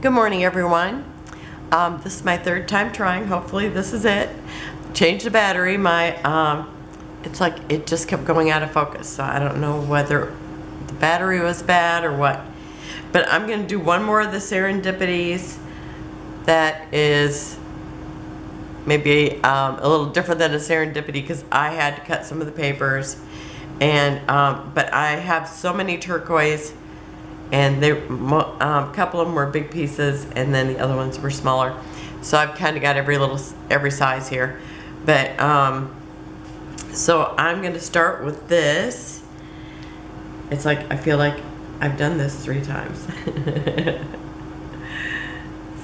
Good morning, everyone. This is my third time trying. Hopefully this is it. Changed the battery. It's like it just kept going out of focus. So I don't know whether the battery was bad or what. But I'm going to do one more of the Serendipities that is maybe a little different than a Serendipity because I had to cut some of the papers. And but I have so many turquoise, and a couple of them were big pieces, and then the other ones were smaller. So I've kind of got every size here. But so I'm going to start with this. It's like I feel like I've done this 3 times.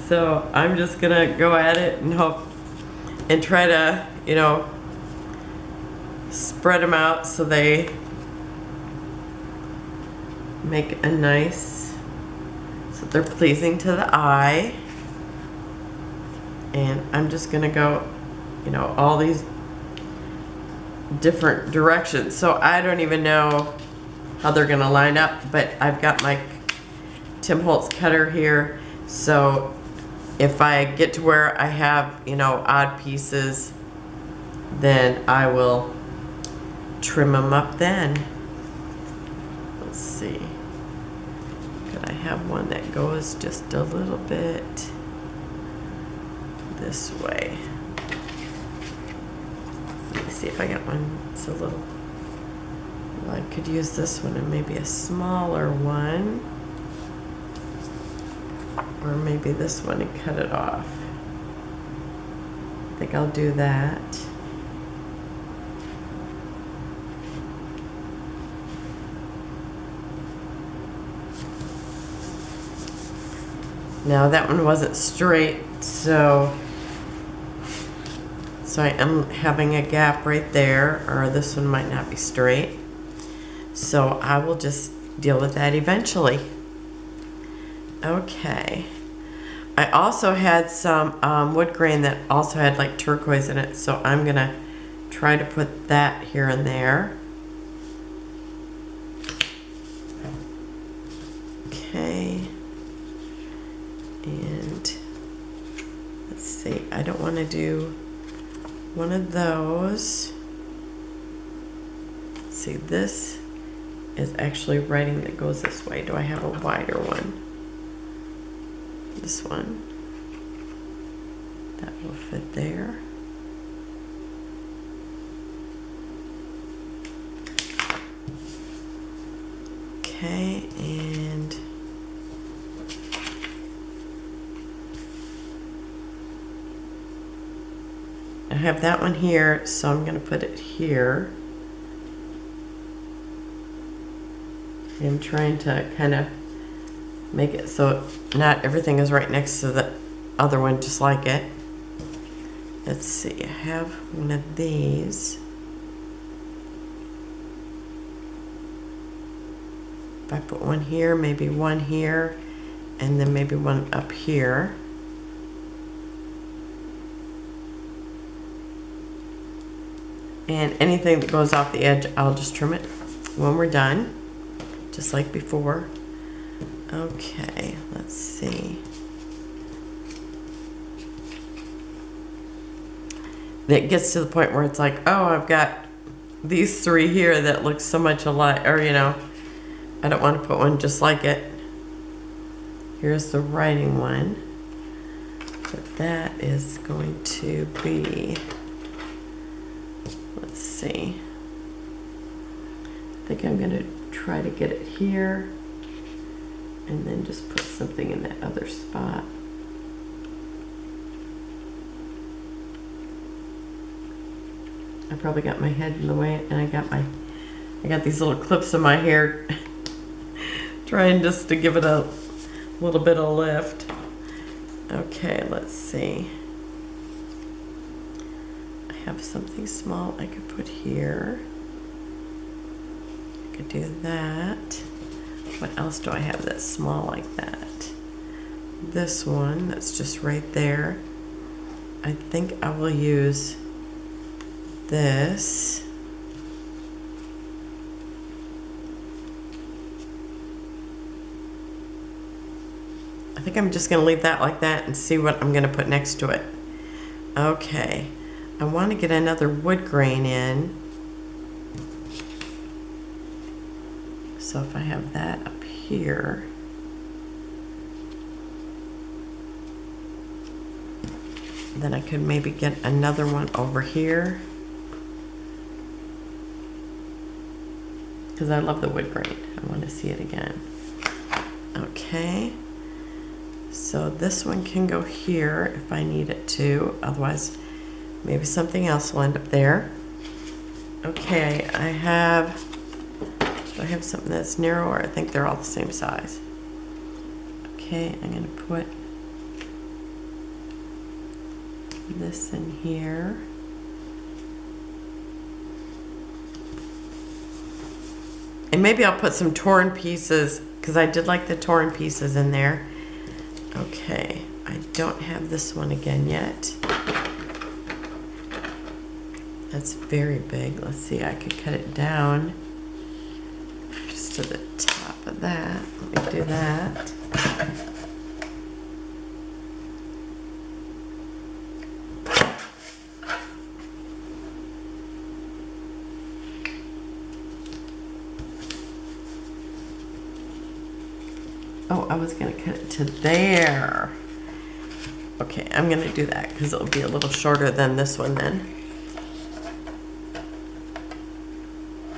So I'm just gonna go at it and hope and try to, spread them out so they make a nice, so they're pleasing to the eye. And I'm just gonna go, all these different directions. So I don't even know how they're gonna line up, but I've got my Tim Holtz cutter here. So if I get to where I have, odd pieces, then I will trim them up then. Let's see. Could I have one that goes just a little bit this way? Let me see if I got one that's a little, well, I could use this one and maybe a smaller one. Or maybe this one and cut it off. I think I'll do that. Now that one wasn't straight, so I am having a gap right there, or this one might not be straight. So I will just deal with that eventually. Okay. I also had some wood grain that also had like turquoise in it, so I'm gonna try to put that here and there. Okay. And let's see, I don't want to do one of those. Let's see, this is actually writing that goes this way. Do I have a wider one? This one. That will fit there. Okay, and I have that one here, so I'm going to put it here. I'm trying to kind of make it so not everything is right next to the other one just like it. Let's see, I have one of these. If I put one here, maybe one here, and then maybe one up here. And anything that goes off the edge, I'll just trim it when we're done, just like before. Okay, let's see. It gets to the point where it's like, oh, I've got these 3 here that look so much alike, or I don't want to put one just like it. Here's the writing one, but that is going to be, let's see. I think I'm going to try to get it here. And then just put something in that other spot. I probably got my head in the way, and I got these little clips in my hair trying just to give it a little bit of lift. Okay, let's see. I have something small I could put here. I could do that. What else do I have that's small like that? This one that's just right there. I think I will use this. I I think I'm just going to leave that like that and see what I'm going to put next to it. Okay, I want to get another wood grain in. So if I have that up here, then I could maybe get another one over here. Because I love the wood grain. I want to see it again. Okay. So this one can go here if I need it to. Otherwise, maybe something else will end up there. Okay, I have something that's narrower. I think they're all the same size. Okay, I'm going to put this in here. And maybe I'll put some torn pieces, because I did like the torn pieces in there. Okay, I don't have this one again yet. That's very big. Let's see, I could cut it down just to the top of that. Let me do that. Oh, I was gonna cut it to there. Okay, I'm gonna do that because it'll be a little shorter than this one then.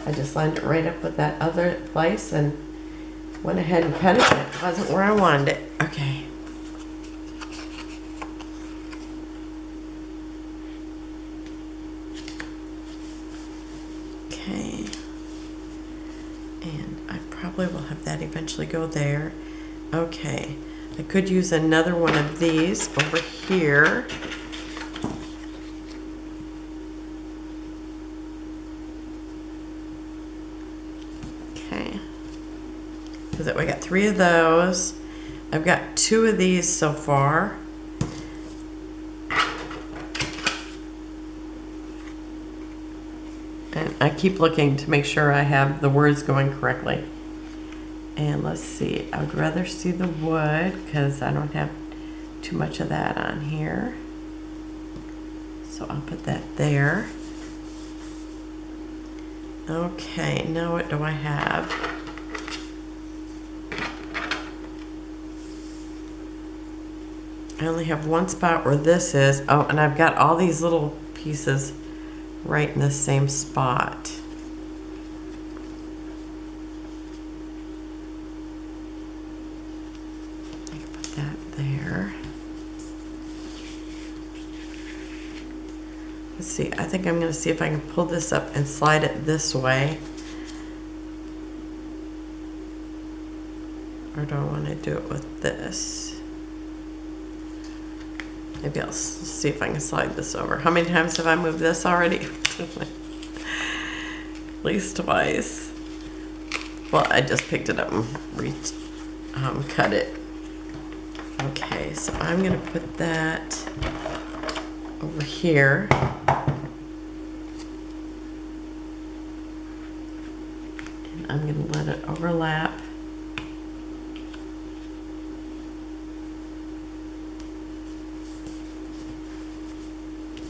I just lined it right up with that other place and went ahead and cut it. It wasn't where I wanted it. Okay. Okay. And I probably will have that eventually go there. Okay. I could use another one of these over here. Okay. Because we got 3 of those. I've got 2 of these so far. And I keep looking to make sure I have the words going correctly. And let's see, I would rather see the wood because I don't have too much of that on here. So I'll put that there. Okay, now what do I have? I only have one spot where this is. Oh, and I've got all these little pieces right in the same spot. Let's see, I think I'm going to see if I can pull this up and slide it this way. Or do I want to do it with this? Maybe I'll see if I can slide this over. How many times have I moved this already? At least twice. Well, I just picked it up and cut it. Okay, so I'm going to put that over here. And I'm going to let it overlap.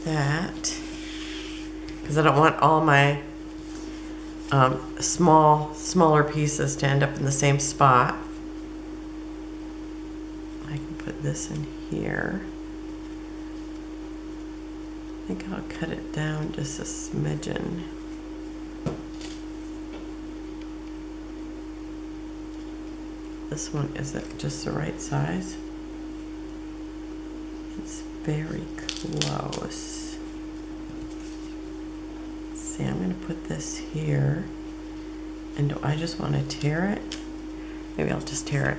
That. Because I don't want all my smaller pieces to end up in the same spot. I can put this in here. I think I'll cut it down just a smidgen. This one isn't just the right size. It's very close. See, I'm going to put this here. And do I just want to tear it? Maybe I'll just tear it.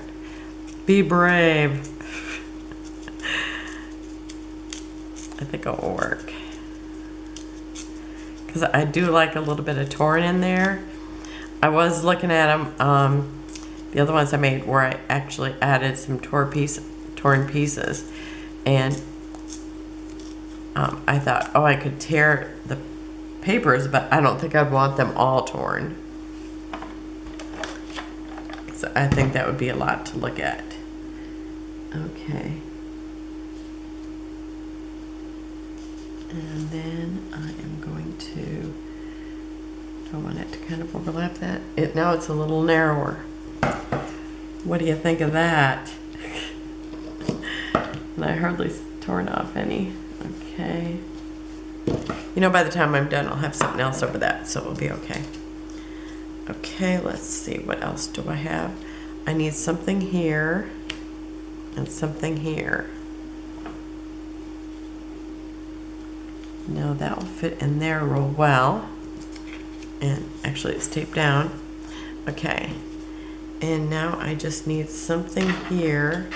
Be brave. I think it will work. Because I do like a little bit of torn in there. I was looking at them, the other ones I made where I actually added some torn pieces. And I thought, oh, I could tear the papers, but I don't think I'd want them all torn. So I think that would be a lot to look at. Okay. And then I am going to, I want it to kind of overlap that. Now it's a little narrower. What do you think of that? And I hardly torn off any. Okay. You know, by the time I'm done, I'll have something else over that, so it'll be okay. Okay, let's see. What else do I have? I need something here and something here. Now that will fit in there real well. And actually it's taped down. Okay. And now I just need something here.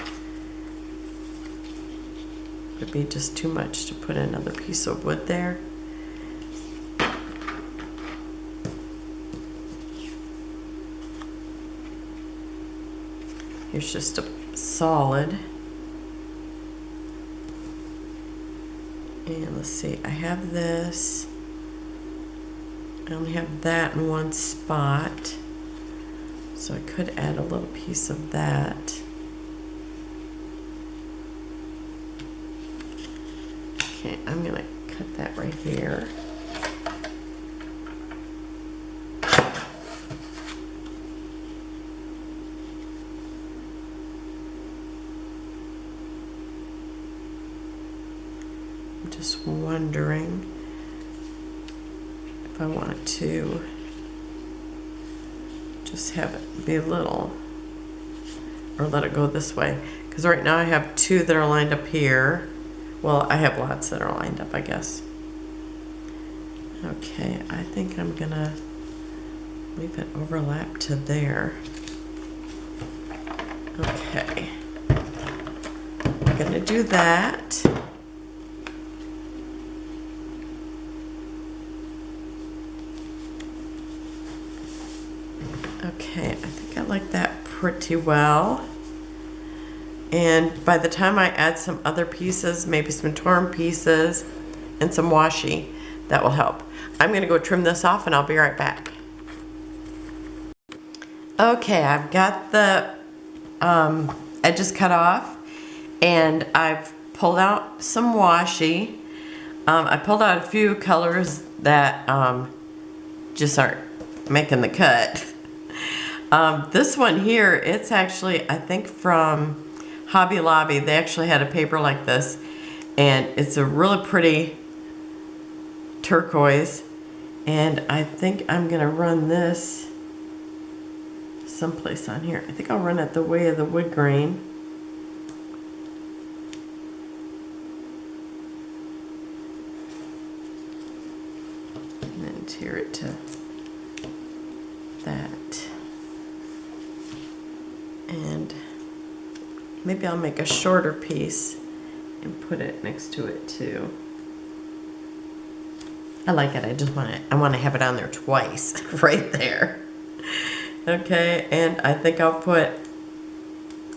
Would be just too much to put another piece of wood there. Here's just a solid. And let's see, I have this. I only have that in one spot. So I could add a little piece of that. Okay, I'm gonna cut that right here. I'm just wondering if I want to just have it be a little, or let it go this way. Because right now I have two that are lined up here. Well, I have lots that are lined up, I guess. Okay, I think I'm gonna leave it overlap to there. Okay, I'm gonna do that. Okay, I think I like that pretty well. And by the time I add some other pieces, maybe some torn pieces and some washi, that will help. I'm gonna go trim this off and I'll be right back. Okay, I've got the edges cut off and I've pulled out some washi. I pulled out a few colors that just aren't making the cut. This one here, it's actually, I think from Hobby Lobby. They actually had a paper like this, and it's a really pretty turquoise, and I think I'm gonna run this someplace on here. I think I'll run it the way of the wood grain. And then tear it to that. And maybe I'll make a shorter piece and put it next to it too. I like it. I want to have it on there twice, right there. Okay, and I think I'll put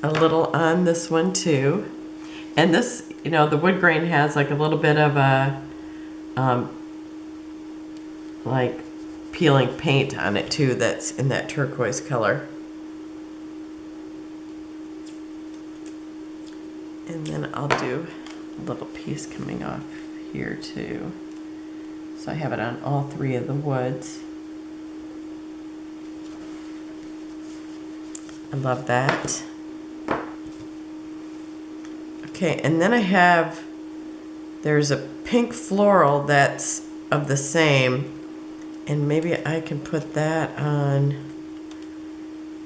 a little on this one too. And this, you know, the wood grain has like a little bit of a, like peeling paint on it too that's in that turquoise color. And then I'll do a little piece coming off here too. So I have it on all three of the woods. I love that. Okay, and then I have, there's a pink floral that's of the same, and maybe I can put that on.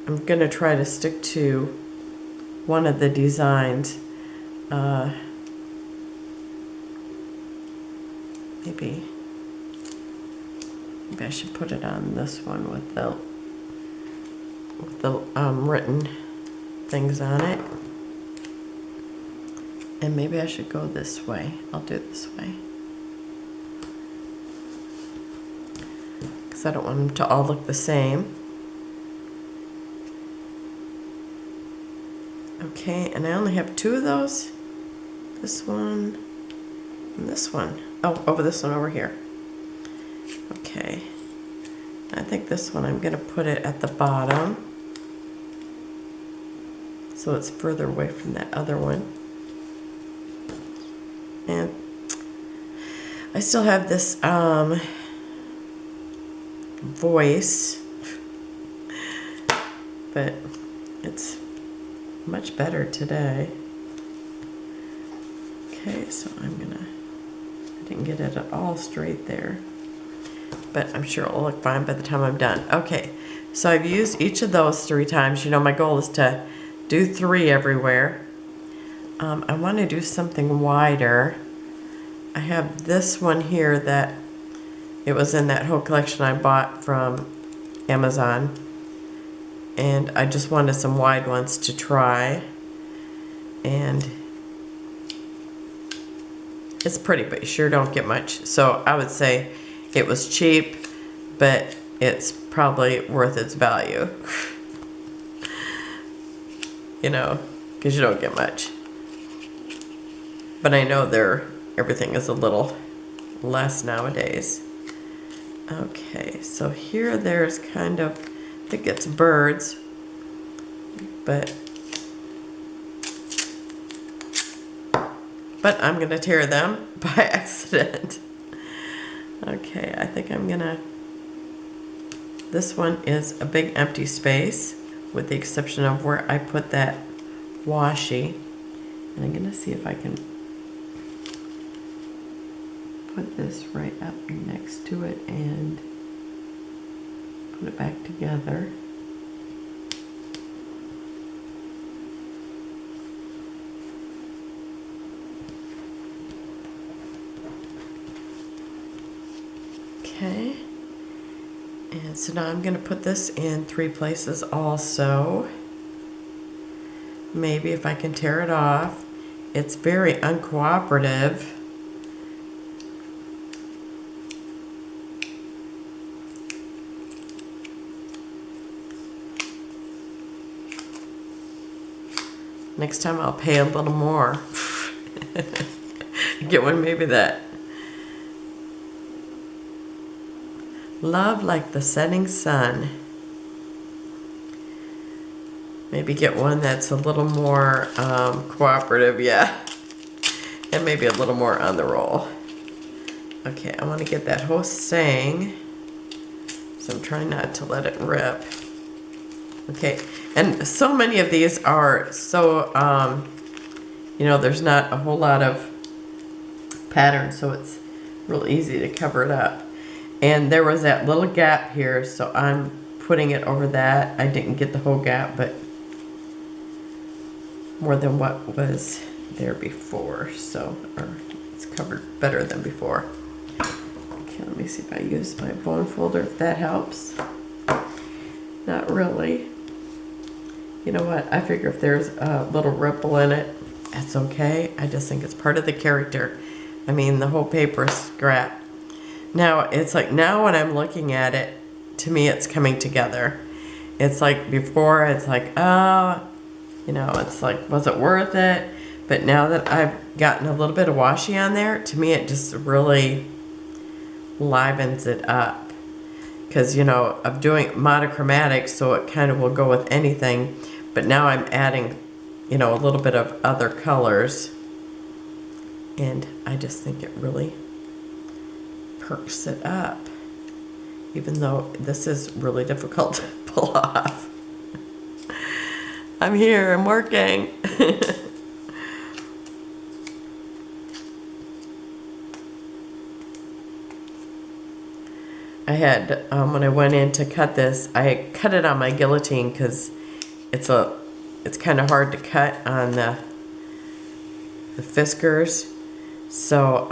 I'm gonna try to stick to one of the designs. Maybe I should put it on this one with the written things on it. And maybe I should go this way. I'll do it this way. Because I don't want them to all look the same. Okay, and I only have two of those. This one and this one. Oh, over this one over here. Okay. I think this one I'm going to put it at the bottom. so it's further away from that other one. And I still have this voice, but it's much better today. Okay, so I didn't get it at all straight there, but I'm sure it'll look fine by the time I'm done. Okay, so I've used each of those 3 times. You know, my goal is to do 3 everywhere. I want to do something wider. I have this one here that it was in that whole collection I bought from Amazon, and I just wanted some wide ones to try, and it's pretty, but you sure don't get much. So I would say it was cheap, but it's probably worth its value. You know, because you don't get much. But I know everything is a little less nowadays. Okay, so here there's kind of, I think it's birds, but I'm gonna tear them by accident. Okay, I think I'm gonna, this one is a big empty space with the exception of where I put that washi. And I'm gonna see if I can put this right up next to it and put it back together. Okay, and so now I'm going to put this in 3 places also. Maybe if I can tear it off. It's very uncooperative. Next time I'll pay a little more. Get one maybe that. Love like the setting sun. Maybe get one that's a little more cooperative, yeah. And maybe a little more on the roll. Okay, I want to get that whole saying. So I'm trying not to let it rip. Okay, and so many of these are so, you know, there's not a whole lot of pattern, so it's real easy to cover it up. And there was that little gap here, so I'm putting it over that. I didn't get the whole gap, but more than what was there before, so, or it's covered better than before. Okay, let me see if I use my bone folder, if that helps. Not really. You know what, I figure if there's a little ripple in it, that's okay. I just think it's part of the character. I mean, the whole paper is scrap. Now, it's like, now when I'm looking at it, to me it's coming together. It's like before, it's like, oh, you know, it's like, was it worth it? But now that I've gotten a little bit of washi on there, to me it just really livens it up. Because, you know, I'm doing monochromatic, so it kind of will go with anything. But now I'm adding, you know, a little bit of other colors. And I just think it really perks it up, even though this is really difficult to pull off. I'm here, I'm working. I had, when I went in to cut this, I cut it on my guillotine because it's kind of hard to cut on the Fiskars. So,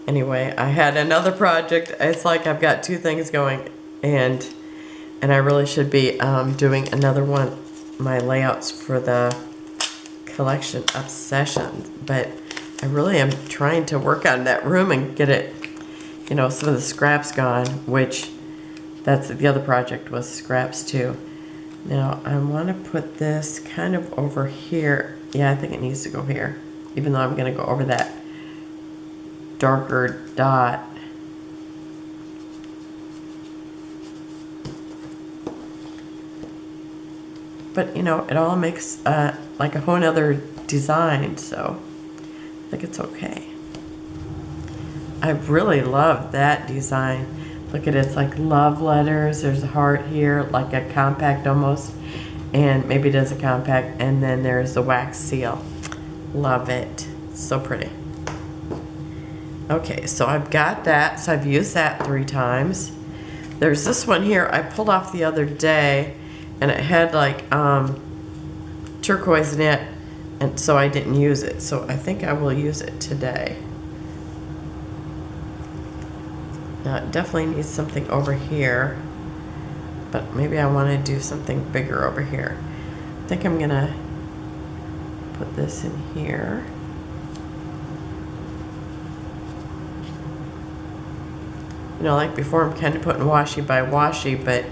anyway, I had another project. It's like I've got 2 things going, and I really should be doing another one, my layouts for the collection Obsessions. But I really am trying to work on that room and get it, you know, some of the scraps gone, which that's the other project was scraps too. Now I want to put this kind of over here. Yeah, I think it needs to go here, even though I'm going to go over that darker dot. But you know, it all makes like a whole nother design, so I think it's okay. I really love that design. Look at it, it's like love letters. There's a heart here, like a compact almost. And maybe it is a compact. And then there's the wax seal. Love it. So pretty. Okay, so I've got that. So I've used that 3 times. There's this one here I pulled off the other day. And it had like turquoise in it. And so I didn't use it. So I think I will use it today. Now it definitely needs something over here, but maybe I want to do something bigger over here. I think I'm gonna put this in here. You know, like before, I'm kind of putting washi by washi, but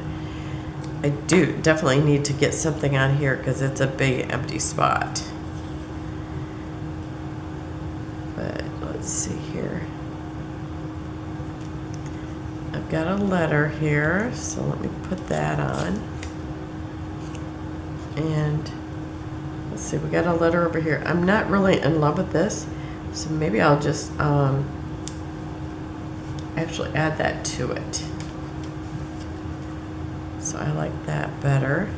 I do definitely need to get something on here because it's a big empty spot. But let's see here. I've got a letter here, so let me put that on. And let's see, we got a letter over here. I'm not really in love with this, so maybe I'll just actually add that to it. So I like that better.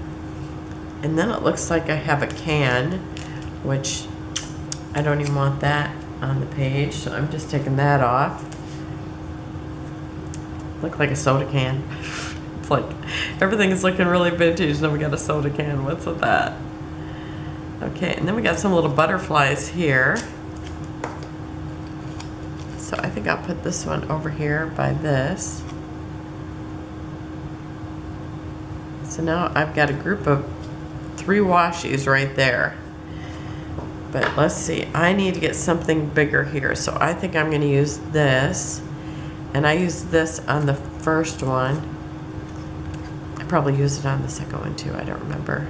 And then it looks like I have a can, which I don't even want that on the page, so I'm just taking that off. Look like a soda can. It's like everything is looking really vintage. Then we got a soda can. What's with that? Okay, and then we got some little butterflies here. So I think I'll put this one over here by this. So now I've got a group of 3 washies right there. But let's see, I need to get something bigger here. So I think I'm going to use this. And I used this on the first one. I probably used it on the second one too, I don't remember.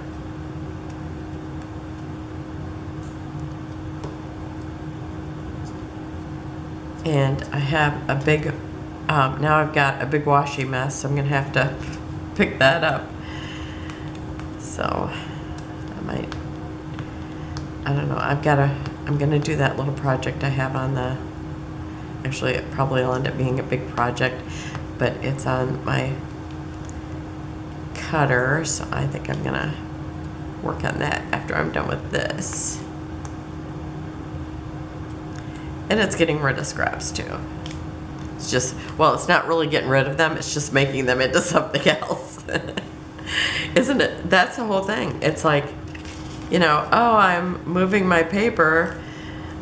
And I have a big, now I've got a big washi mess, so I'm gonna have to pick that up. So, I don't know, I'm gonna do that little project I have on the, actually, it probably will end up being a big project, but it's on my cutter, so I think I'm gonna work on that after I'm done with this. And it's getting rid of scraps too. It's just, well, it's not really getting rid of them, it's just making them into something else. Isn't it? That's the whole thing. It's like, you know, oh, I'm moving my paper.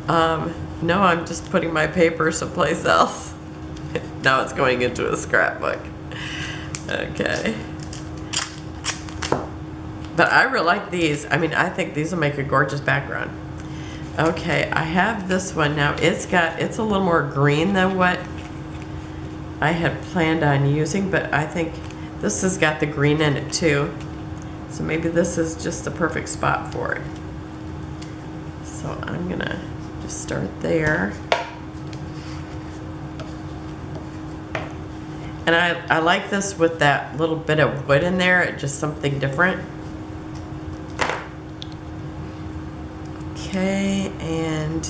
No, I'm just putting my paper someplace else. Now it's going into a scrapbook. Okay. But I really like these. I mean, I think these will make a gorgeous background. Okay, I have this one now. It's a little more green than what I had planned on using, but I think this has got the green in it too. So maybe this is just the perfect spot for it. So I'm gonna just start there. And I like this with that little bit of wood in there, just something different. Okay, and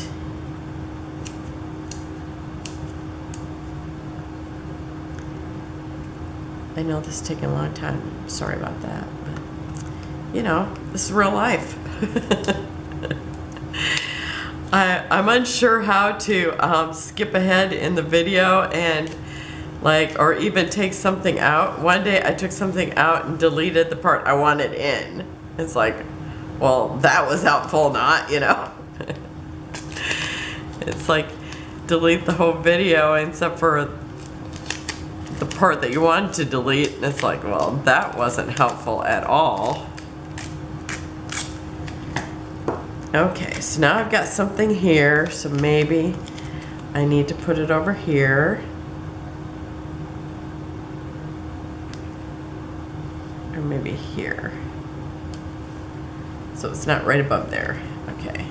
I know this is taking a long time. Sorry about that, but you know, this is real life. I'm unsure how to skip ahead in the video and like, or even take something out. One day I took something out and deleted the part I wanted in. It's like, well, that was helpful, not, you know. It's like, delete the whole video except for the part that you wanted to delete. And it's like, well, that wasn't helpful at all. Okay, so now I've got something here, so maybe I need to put it over here. Or maybe here. So it's not right above there. Okay.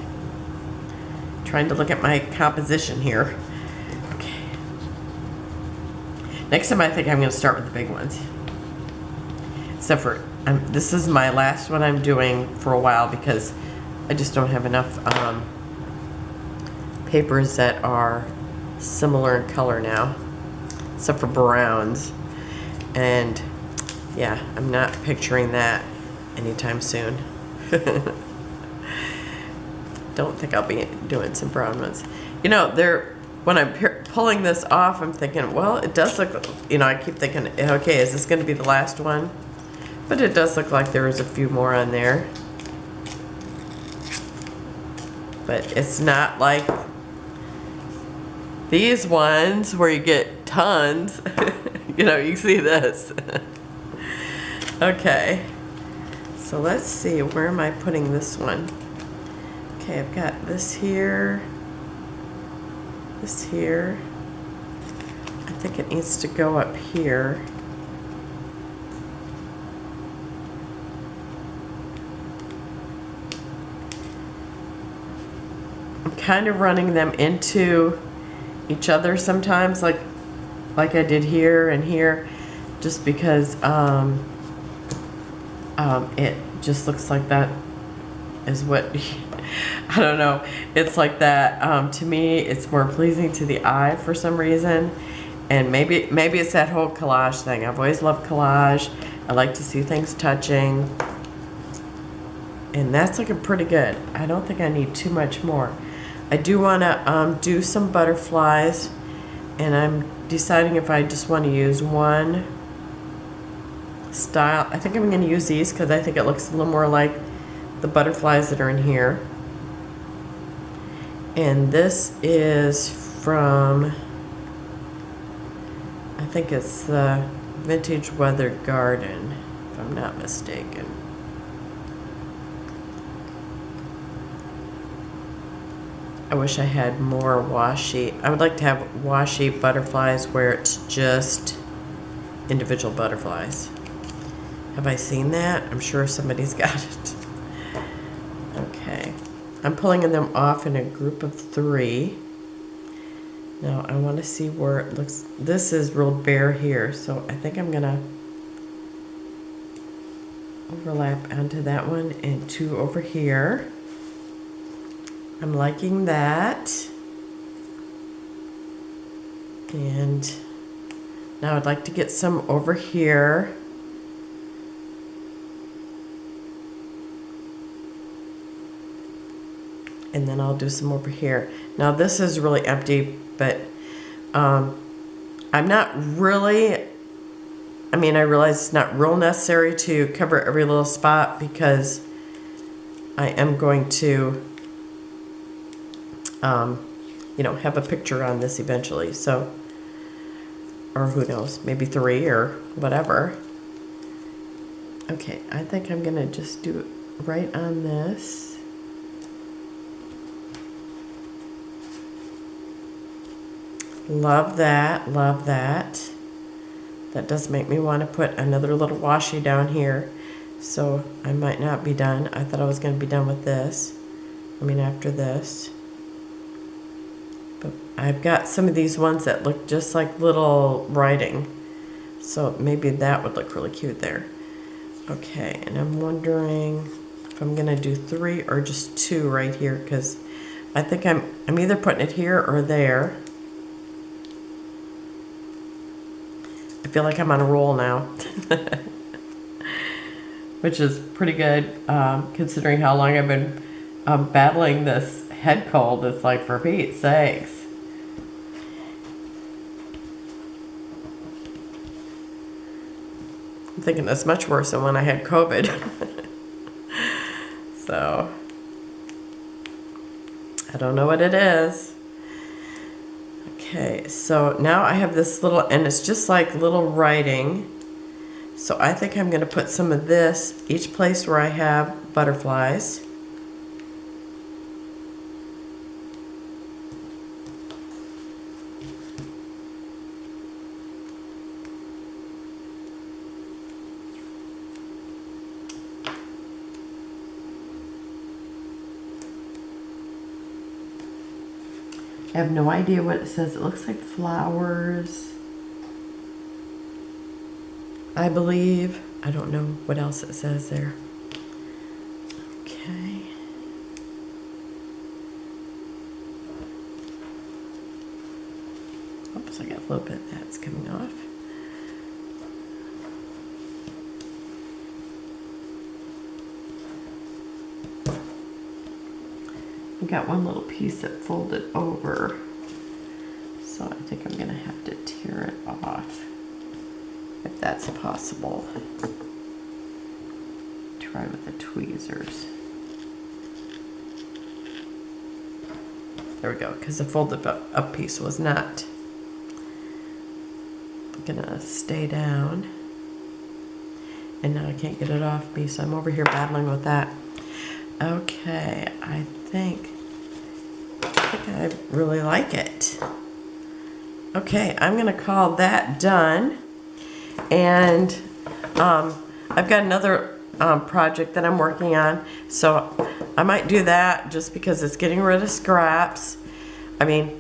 Trying to look at my composition here. Okay. Next time I think I'm going to start with the big ones. Except for This is my last one I'm doing for a while because I just don't have enough papers that are similar in color now, except for browns. And yeah, I'm not picturing that anytime soon. Don't think I'll be doing some brown ones. You know, when I'm pulling this off, I'm thinking, well, it does look, you know, I keep thinking, okay, is this going to be the last one? But it does look like there is a few more on there. But it's not like these ones where you get tons. You know, you see this. Okay. So let's see, where am I putting this one? Okay, I've got this here. This here. I think it needs to go up here. I'm kind of running them into each other sometimes, like I did here and here, just because it just looks like that is what I don't know. It's like that. To me, it's more pleasing to the eye for some reason, and maybe it's that whole collage thing. I've always loved collage. I like to see things touching, and that's looking pretty good. I don't think I need too much more. I do want to do some butterflies, and I'm deciding if I just want to use one style. I think I'm going to use these because I think it looks a little more like the butterflies that are in here. And this is from, I think it's the Vintage Weather Garden, if I'm not mistaken. I wish I had more washi. I would like to have washi butterflies where it's just individual butterflies. Have I seen that? I'm sure somebody's got it. Okay. I'm pulling them off in a group of 3. Now I want to see where it looks. This is real bare here, so I think I'm going to overlap onto that one and 2 over here. I'm liking that. And now I'd like to get some over here. And then I'll do some over here. Now this is really empty, but I'm not really, I mean, I realize it's not real necessary to cover every little spot because I am going to you know, have a picture on this eventually, so, or who knows, maybe 3 or whatever. Okay, I think I'm gonna just do it right on this. Love that, love that. That does make me want to put another little washi down here, so I might not be done. I thought I was gonna be done with this. I mean, after this. But I've got some of these ones that look just like little writing. So maybe that would look really cute there. Okay, and I'm wondering if I'm gonna do 3 or just 2 right here, because I think I'm either putting it here or there. I feel like I'm on a roll now. Which is pretty good, considering how long I've been battling this head cold. It's like, for Pete's sakes. I'm thinking that's much worse than when I had COVID. So, I don't know what it is. Okay, so now I have this little, and it's just like little writing. So I think I'm going to put some of this each place where I have butterflies. I have no idea what it says. It looks like flowers, I believe. I don't know what else it says there. Okay. Oops, I got a little bit that's coming off. I got one little piece that folded over, so I think I'm gonna have to tear it off, if that's possible. Try with the tweezers. There we go, because the folded up piece was not gonna stay down. And now I can't get it off me, so I'm over here battling with that. Okay, I think I really like it. Okay, I'm gonna call that done. And I've got another project that I'm working on, so I might do that just because it's getting rid of scraps. I mean,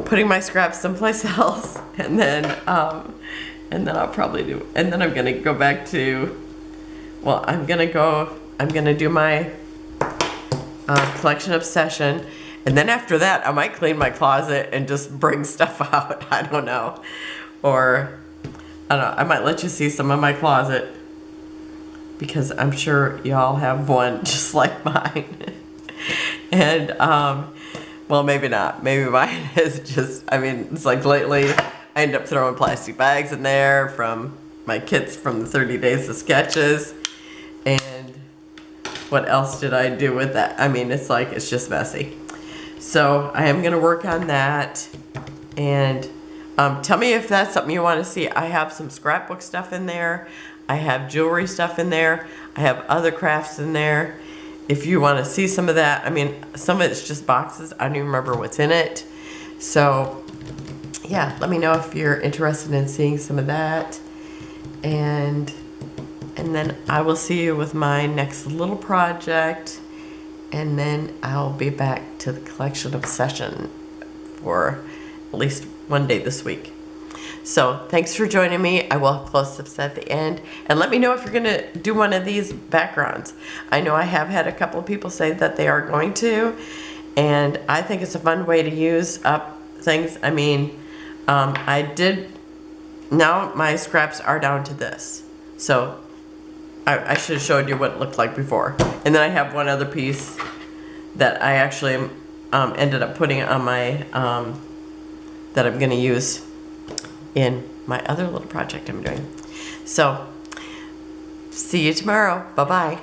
putting my scraps someplace else, and then I'll probably do, and then I'm gonna go back to, well, I'm gonna do my collection obsession, and then after that I might clean my closet and just bring stuff out. I don't know, or I don't know, I might let you see some of my closet, because I'm sure y'all have one just like mine. And well, maybe not, maybe mine is just, I mean, it's like lately I end up throwing plastic bags in there from my kits from the 30 days of sketches. And what else did I do with that? I mean, it's like, it's just messy. So I am gonna work on that. And tell me if that's something you want to see. I have some scrapbook stuff in there. I have jewelry stuff in there. I have other crafts in there. If you want to see some of that, I mean, some of it's just boxes. I don't even remember what's in it. So yeah, let me know if you're interested in seeing some of that. And then I will see you with my next little project. And then I'll be back to the collection obsession for at least one day this week. So thanks for joining me. I will have close-ups at the end. And let me know if you're going to do one of these backgrounds. I know I have had a couple of people say that they are going to. And I think it's a fun way to use up things. I mean, now my scraps are down to this. So I should have showed you what it looked like before. And then I have one other piece that I actually ended up putting on my, that I'm going to use in my other little project I'm doing. So, see you tomorrow. Bye-bye.